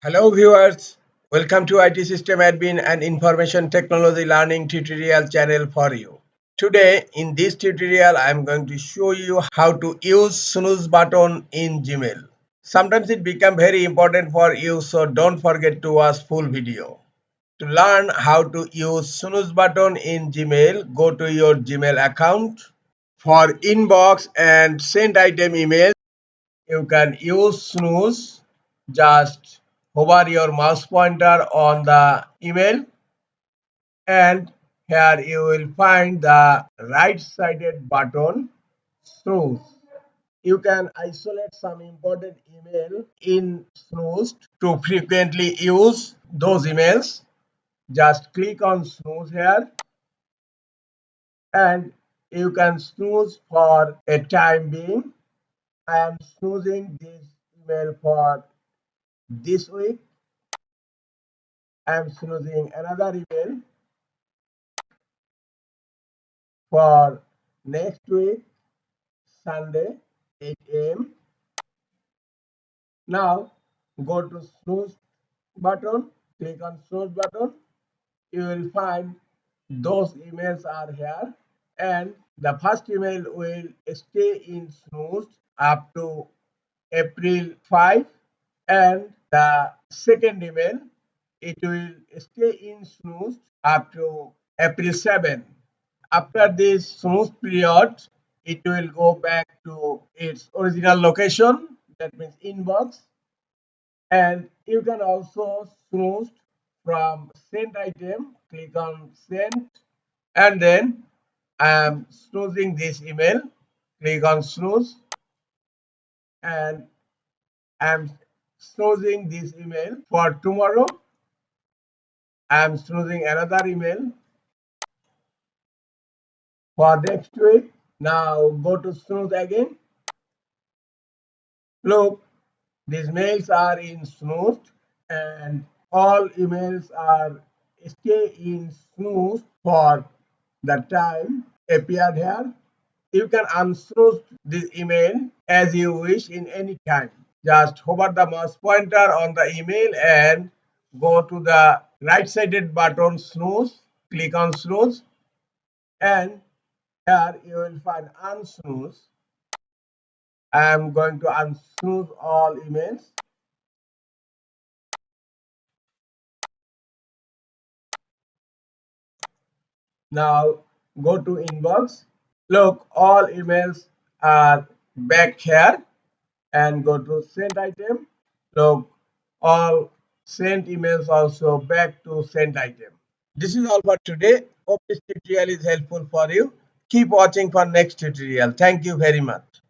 Hello viewers, welcome to IT System Admin and Information Technology Learning tutorial channel for you. Today in this tutorial I am going to show you how to use snooze button in Gmail. Sometimes it becomes very important for you, so don't forget to watch full video. To learn how to use snooze button in Gmail, go to your Gmail account. For inbox and sent item emails, you can use snooze. Just hover your mouse pointer on the email and here you will find the right sided button snooze. You can isolate some important email in snooze. To frequently use those emails, just click on snooze here and you can snooze for a time being. I am snoozing this email for this week. I am snoozing another email for next week, Sunday, 8 a.m. Now go to snooze button, click on snooze button. You will find those emails are here and the first email will stay in snooze up to April 5 and the second email it will stay in snooze up to April 7. After this snooze period, it will go back to its original location, that means inbox. And you can also snooze from sent item, click on send, and then I am snoozing this email, click on snooze, and I am snoozing this email for tomorrow. I am snoozing another email for next week. Now go to snooze again. Look, these mails are in snooze and all emails are stay in snooze for the time appeared here. You can unsnooze this email as you wish in any time. Just hover the mouse pointer on the email and go to the right sided button snooze, click on snooze, and here you will find unsnooze. I am going to unsnooze all emails. Now go to inbox. Look, all emails are back here and go to sent item. Look, all sent emails also back to sent item. This is all for today. Hope this tutorial is helpful for you. Keep watching for next tutorial. Thank you very much.